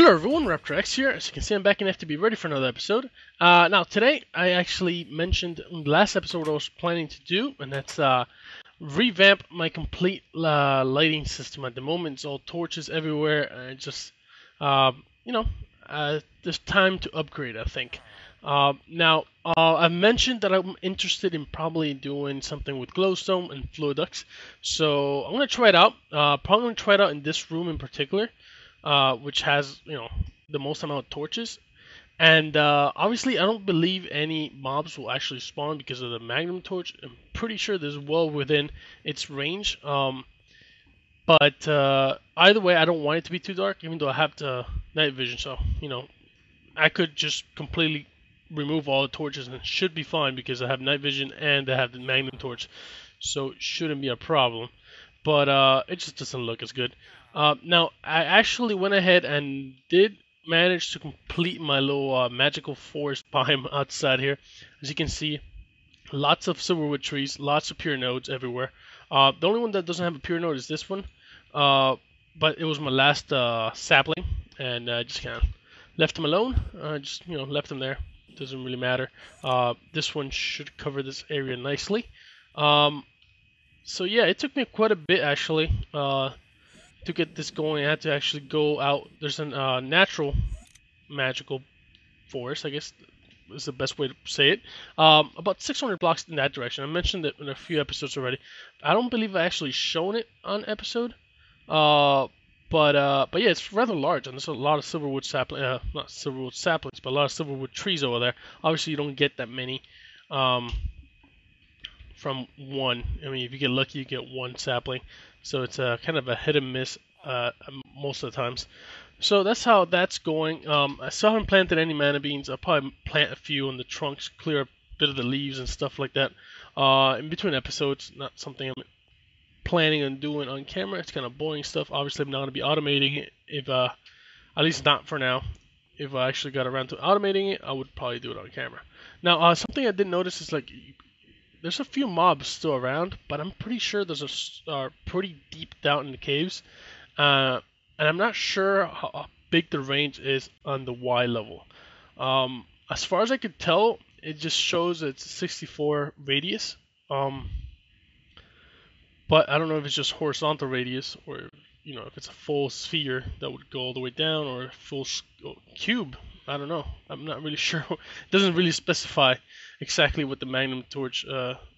Hello everyone, Raptor X here. As you can see, I'm back in FTB ready for another episode. Now today, I actually mentioned in the last episode what I was planning to do, and that's revamp my complete lighting system. At the moment, it's all torches everywhere, and just, there's time to upgrade, I think. Now, I mentioned that I'm interested in probably doing something with glowstone and fluid ducts, so I'm going to try it out. Probably going to try it out in this room in particular. Which has, the most amount of torches. And obviously, I don't believe any mobs will actually spawn because of the magnum torch. I'm pretty sure this is well within its range. But either way, I don't want it to be too dark, even though I have the night vision. So, I could just completely remove all the torches and it should be fine because I have night vision and I have the magnum torch. So it shouldn't be a problem. But it just doesn't look as good. Now, I actually went ahead and did manage to complete my little magical forest biome outside here. As you can see, lots of silverwood trees, lots of pure nodes everywhere. The only one that doesn't have a pure node is this one, but it was my last sapling, and I just kind of left him alone. Just left him there. Doesn't really matter. This one should cover this area nicely. So yeah, it took me quite a bit actually. To get this going, I had to actually go out. There's a natural magical forest, I guess is the best way to say it. About 600 blocks in that direction. I mentioned it in a few episodes already. I don't believe I actually shown it on episode. But yeah, it's rather large, and there's a lot of silverwood sapling, not silverwood saplings, but a lot of silverwood trees over there. Obviously, you don't get that many from one. I mean, if you get lucky, you get one sapling. So it's kind of a hit and miss most of the times. So that's how that's going. I still haven't planted any mana beans. I'll probably plant a few on the trunks, clear a bit of the leaves and stuff like that. In between episodes, not something I'm planning on doing on camera. It's kind of boring stuff. Obviously, I'm not going to be automating it, if at least not for now. If I actually got around to automating it, I would probably do it on camera. Now, something I did notice is like, there's a few mobs still around, but I'm pretty sure those are pretty deep down in the caves. And I'm not sure how big the range is on the Y level. As far as I could tell, it just shows it's 64 radius. But I don't know if it's just horizontal radius or if it's a full sphere that would go all the way down, or a full cube. I don't know. I'm not really sure. It doesn't really specify exactly what the magnum torch,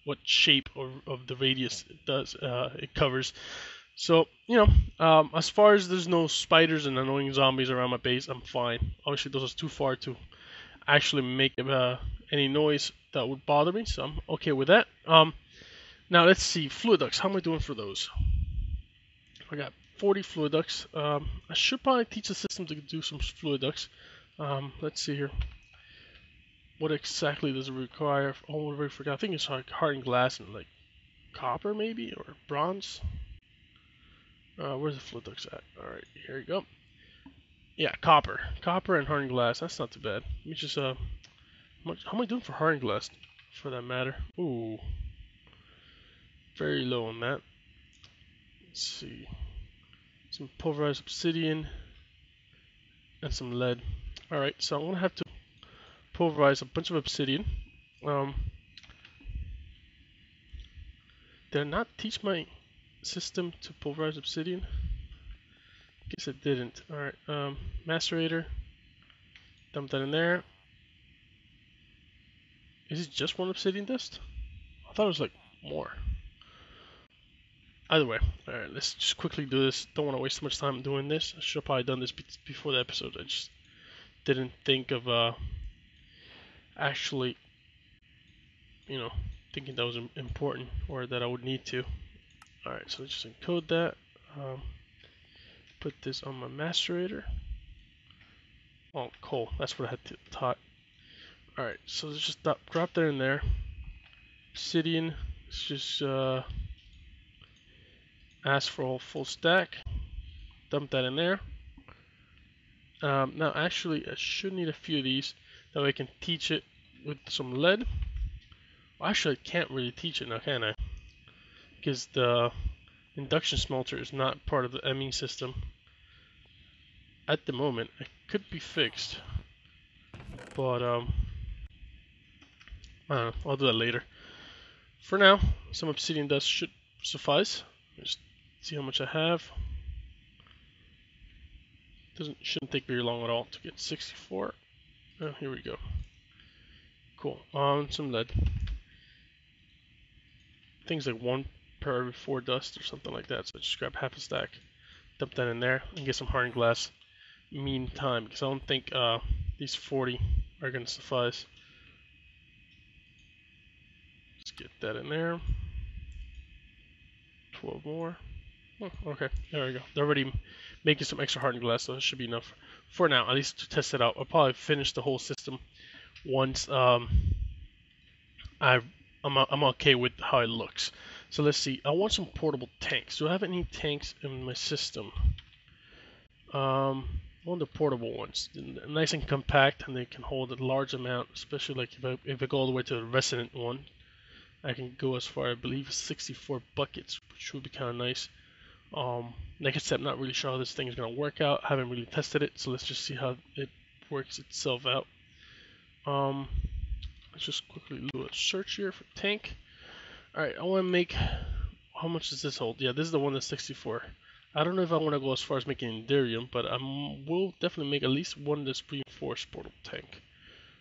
what shape of the radius it does. It covers. So as far as there's no spiders and annoying zombies around my base, I'm fine. Obviously, those are too far to actually make any noise that would bother me, so I'm okay with that. Now let's see, fluid ducts. How am I doing for those? I got 40 fluid ducts. I should probably teach the system to do some fluid ducts. Let's see here. What exactly does it require? Oh, I already forgot. I think it's like hardened glass and like copper maybe, or bronze. Where's the fluid ducts at? Alright, here you go. Yeah, copper. Copper and hardened glass. That's not too bad. Let me just, how am I doing for hardened glass, for that matter? Ooh. Very low on that. Let's see. Some pulverized obsidian and some lead. Alright, so I'm going to have to pulverize a bunch of obsidian. Did I not teach my system to pulverize obsidian? Guess it didn't. Alright, macerator. Dump that in there. Is it just one obsidian dust? I thought it was like more. Either way, alright, let's just quickly do this. Don't want to waste too much time doing this. I should have probably done this before the episode. I just didn't think of actually, thinking that was important or that I would need to. Alright, so let's just encode that. Put this on my macerator. Oh, coal. That's what I had to taught. Alright, so let's just drop that in there. Obsidian. Let's just ask for a full stack. Dump that in there. Now, actually, I should need a few of these. That way I can teach it with some lead. Well, actually, I can't really teach it now, can I? Because the induction smelter is not part of the ME system. At the moment, I could be fixed, but I don't know, I'll do that later. For now, some obsidian dust should suffice. Just see how much I have. Shouldn't take very long at all to get 64. Oh, here we go. Cool. Some lead. Things like 1 per every 4 dust or something like that. So just grab half a stack, dump that in there, and get some hardened glass. Meantime, because I don't think these 40 are going to suffice. Let's get that in there. 12 more. Oh, okay, there we go. They're already making some extra hardened glass, so that should be enough for now, at least to test it out. I'll probably finish the whole system once I'm okay with how it looks. So let's see. I want some portable tanks. Do I have any tanks in my system? One of the portable ones, nice and compact, and they can hold a large amount. Especially like if I go all the way to the resident one, I can go as far, I believe, 64 buckets, which would be kind of nice. Like I said, I'm not really sure how this thing is going to work out. I haven't really tested it, so let's just see how it works itself out. Let's just quickly do a search here for tank. Alright, I want to make... How much does this hold? Yeah, this is the one that's 64. I don't know if I want to go as far as making Enderium, but I will definitely make at least one that's reinforced portable tank.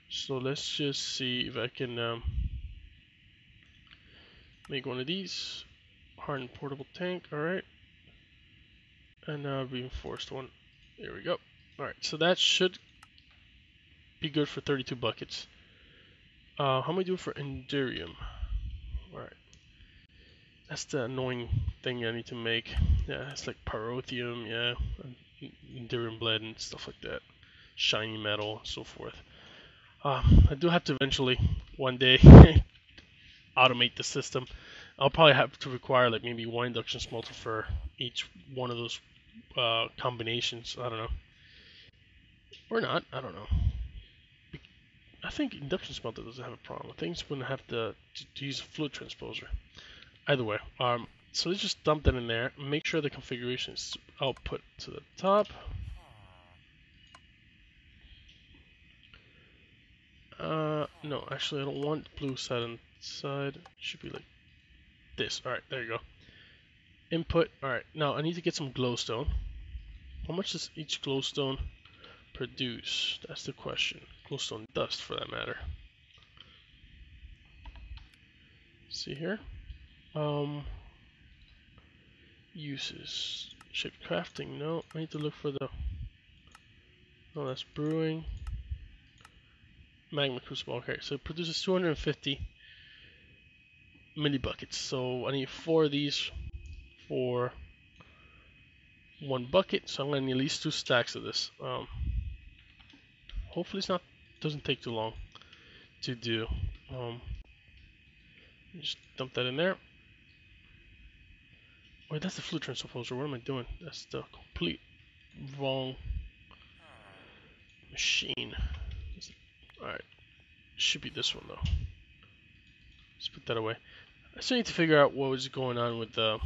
So let's just see if I can make one of these. Hardened portable tank, alright. And reinforced one. There we go. Alright, so that should be good for 32 buckets. How am I doing for Enderium? Alright. That's the annoying thing I need to make. Yeah, it's like Pyrotheum, yeah. Enderium blend and stuff like that. Shiny metal, and so forth. I do have to eventually, one day, automate the system. I'll probably have to require like maybe 1 induction smelter for each one of those combinations. I don't know. Or not, I don't know. I think induction smelter doesn't have a problem. I think it's going to have to use a fluid transposer. Either way, so let's just dump that in there. Make sure the configuration is output to the top. No, actually I don't want blue side and side. It should be like this. Alright, there you go. Input. Alright, now I need to get some glowstone. How much does each glowstone produce? That's the question. Glowstone dust, for that matter. See here. Uses. Shaped crafting. No, I need to look for the... Oh, that's brewing. Magma crucible. Okay, so it produces 250 milli buckets. So I need 4 of these for 1 bucket. So I'm gonna need at least 2 stacks of this. Hopefully it's not doesn't take too long to do. Just dump that in there. Wait, that's the fluid transposer. What am I doing? That's the complete wrong machine. Alright. Should be this one though. Let's put that away. I still need to figure out what was going on with the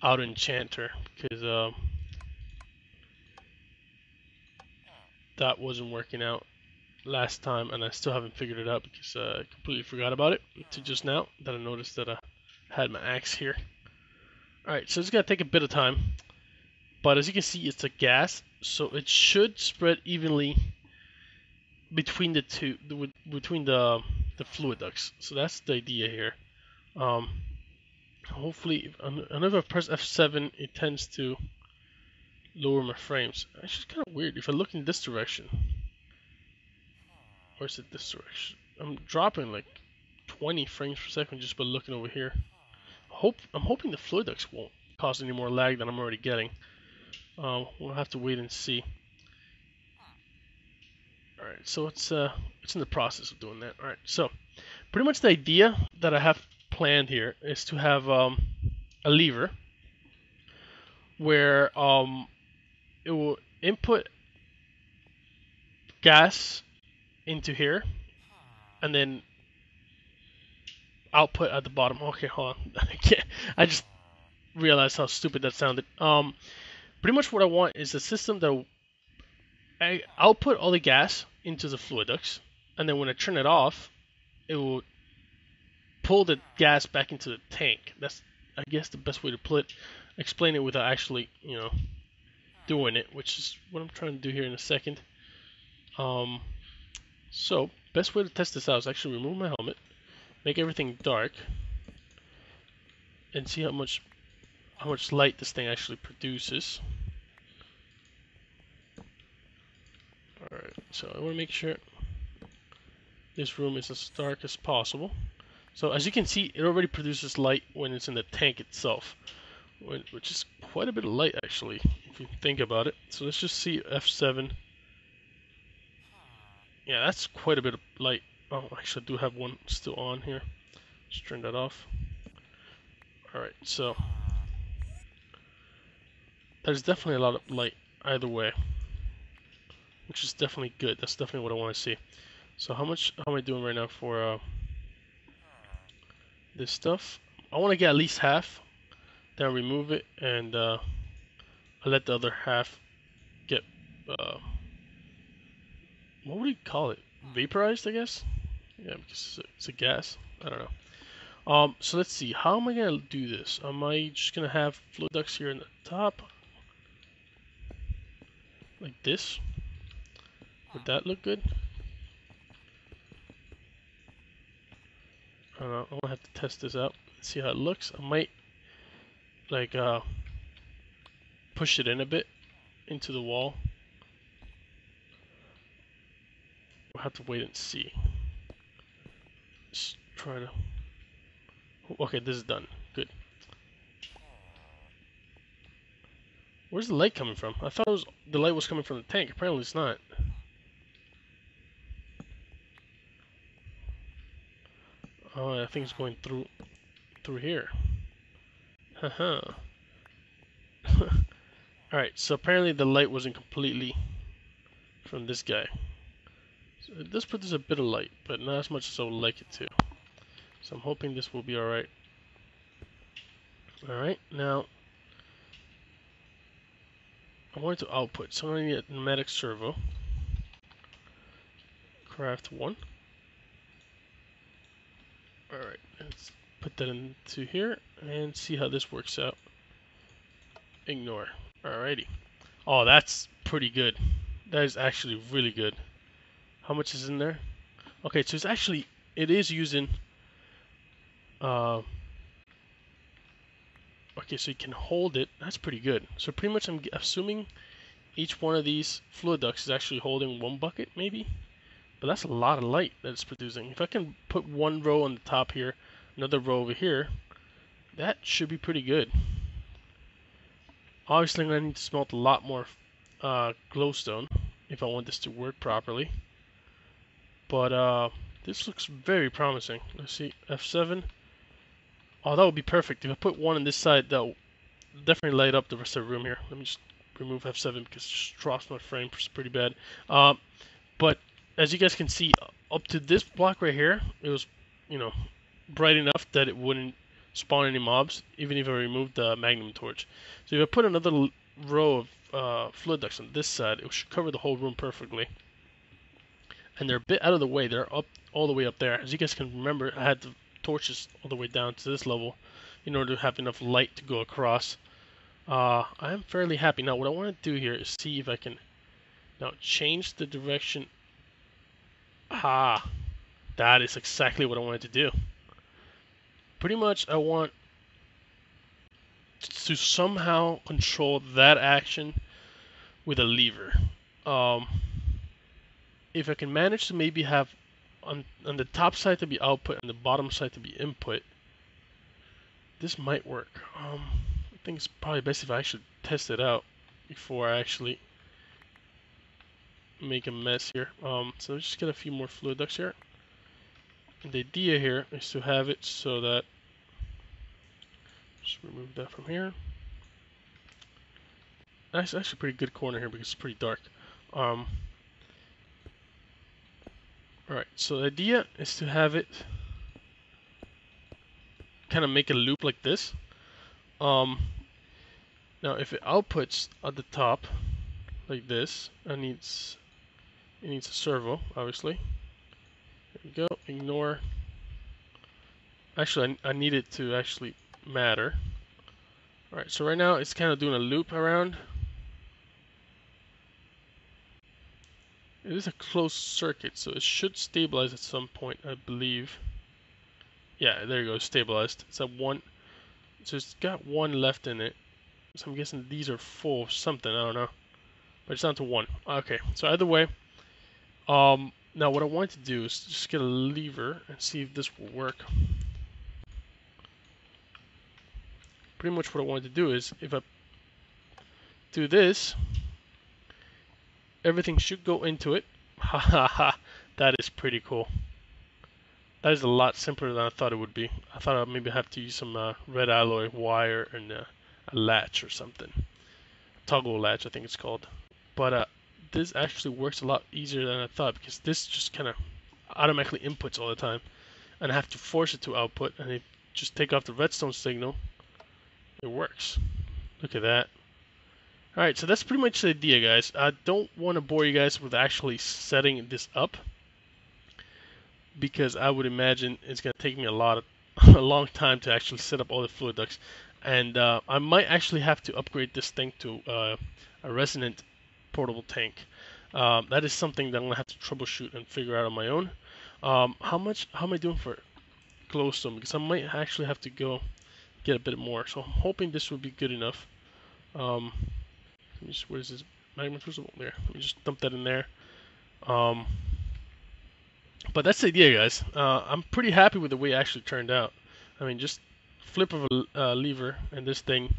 Auto Enchanter, because that wasn't working out last time, and I still haven't figured it out because I completely forgot about it until just now that I noticed that I had my axe here. Alright, so it's gonna take a bit of time, but as you can see, it's a gas, so it should spread evenly between the two, between the fluid ducts. So that's the idea here. Hopefully, if I press F7, it tends to lower my frames. It's just kind of weird. If I look in this direction, or is it this direction? I'm dropping like 20 frames per second just by looking over here. I'm hoping the fluid ducts won't cause any more lag than I'm already getting. We'll have to wait and see. Alright, so it's in the process of doing that. Alright, so pretty much the idea that I have planned here is to have a lever where it will input gas into here and then output at the bottom. Okay, hold on. I just realized how stupid that sounded. Pretty much what I want is a system that I output all the gas into the fluid ducts, and then when I turn it off, it will pull the gas back into the tank. That's, I guess, the best way to explain it without actually, doing it, which is what I'm trying to do here in a second. So best way to test this out is actually remove my helmet, make everything dark, and see how much light this thing actually produces. Alright, so I want to make sure this room is as dark as possible. So as you can see, it already produces light when it's in the tank itself, which is quite a bit of light actually, if you think about it. So let's just see F7. Yeah, that's quite a bit of light. Oh, actually I do have one still on here. Just turn that off. Alright, so there's definitely a lot of light either way, which is definitely good. That's definitely what I want to see. So how am I doing right now for this stuff? I want to get at least half, then remove it, and I'll let the other half get, what would you call it? Vaporized, I guess? Yeah, because it's a gas. I don't know. So let's see. How am I going to do this? Am I just going to have fluid ducts here in the top? Like this? Would that look good? I don't know. I'm gonna have to test this out, see how it looks. I might like push it in a bit into the wall. We'll have to wait and see. Just try to. Okay, this is done. Good. Where's the light coming from? I thought the light was coming from the tank. Apparently, it's not. Oh, I think it's going through here. Haha. Alright, so apparently the light wasn't completely from this guy. So it does produce a bit of light, but not as much as I would like it to. So I'm hoping this will be alright. Alright, now I want it to output, so I'm going to need a pneumatic servo. Craft 1. Alright, let's put that into here and see how this works out. Ignore. Alrighty. Oh, that's pretty good. That is actually really good. How much is in there? Okay, so it is using okay, so you can hold it. That's pretty good. So pretty much I'm assuming each one of these fluid ducts is actually holding one bucket, maybe? But that's a lot of light that it's producing. If I can put one row on the top here, another row over here, that should be pretty good. Obviously, I'm going to need to smelt a lot more glowstone if I want this to work properly. But this looks very promising. Let's see, F7. Oh, that would be perfect. If I put one on this side, that will definitely light up the rest of the room here. Let me just remove F7 because it just drops my frame pretty bad. But as you guys can see, up to this block right here, it was, bright enough that it wouldn't spawn any mobs, even if I removed the magnum torch. So if I put another row of fluid ducts on this side, it should cover the whole room perfectly. And they're a bit out of the way. They're up all the way up there. As you guys can remember, I had the torches all the way down to this level in order to have enough light to go across. I am fairly happy. Now what I want to do here is see if I can now change the direction. Ah, that is exactly what I wanted to do. Pretty much I want to somehow control that action with a lever. If I can manage to maybe have on the top side to be output and the bottom side to be input, this might work. I think it's probably best if I actually test it out before I actually make a mess here. So let's just get a few more fluid ducts here. And the idea here is to have it so that, just remove that from here. That's actually a pretty good corner here because it's pretty dark. Alright, so the idea is to have it kind of make a loop like this. Now if it outputs at the top, like this. It needs a servo, obviously. There we go. Ignore. Actually, I need it to actually matter. Alright, so right now it's kind of doing a loop around. It is a closed circuit, so it should stabilize at some point, I believe. Yeah, there you go, stabilized. It's at 1. So it's got 1 left in it. So I'm guessing these are full of something, I don't know. But it's down to 1. Okay, so either way, now what I want to do is just get a lever and see if this will work. Pretty much what I want to do is, if I do this, everything should go into it. Ha ha ha, that is pretty cool. That is a lot simpler than I thought it would be. I thought I'd maybe have to use some red alloy wire and a latch or something. Toggle latch, I think it's called. But this actually works a lot easier than I thought, because this just kind of automatically inputs all the time. And I have to force it to output, and it just take off the redstone signal. It works. Look at that. Alright, so that's pretty much the idea, guys. I don't want to bore you guys with actually setting this up, because I would imagine it's going to take me a long time to actually set up all the fluid ducts. And I might actually have to upgrade this thing to a resonant portable tank. That is something that I'm going to have to troubleshoot and figure out on my own. How am I doing for glowstone? Because I might actually have to go get a bit more. So I'm hoping this will be good enough. Where's this magma crucible? There. Let me just dump that in there. But that's the idea, guys. I'm pretty happy with the way it actually turned out. I mean, just flip of a lever, and this thing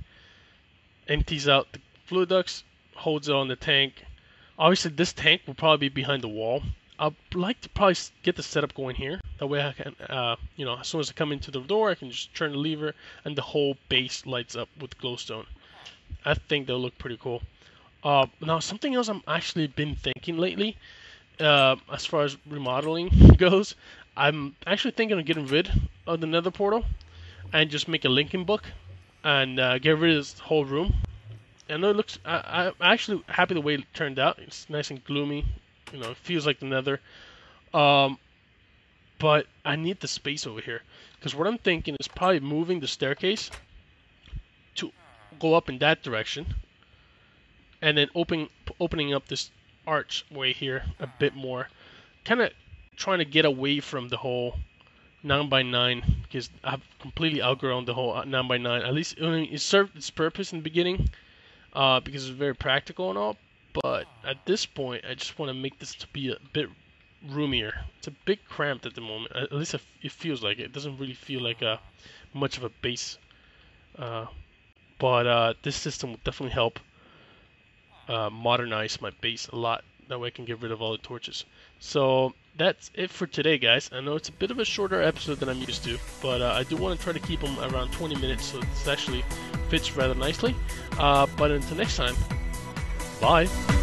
empties out the fluid ducts, holds it on the tank. Obviously, this tank will probably be behind the wall. I'd like to probably get the setup going here. That way I can, as soon as I come into the door, I can just turn the lever, and the whole base lights up with glowstone. I think they'll look pretty cool. Now, something else I'm actually been thinking lately, as far as remodeling goes, I'm actually thinking of getting rid of the nether portal and just make a linking book and get rid of this whole room. I know it looks, I'm actually happy the way it turned out. It's nice and gloomy, it feels like the nether. But I need the space over here, because what I'm thinking is probably moving the staircase to go up in that direction, and then opening up this archway here a bit more, kind of trying to get away from the whole 9x9, because I've completely outgrown the whole 9x9. At least it served its purpose in the beginning, because it's very practical and all, but at this point I just want to make this to be a bit roomier. It's a bit cramped at the moment, at least it feels like it. It doesn't really feel like much of a base, but this system will definitely help modernize my base a lot. That way I can get rid of all the torches. So that's it for today, guys. I know it's a bit of a shorter episode than I'm used to, but I do want to try to keep them around 20 minutes, so this actually fits rather nicely. But until next time, bye!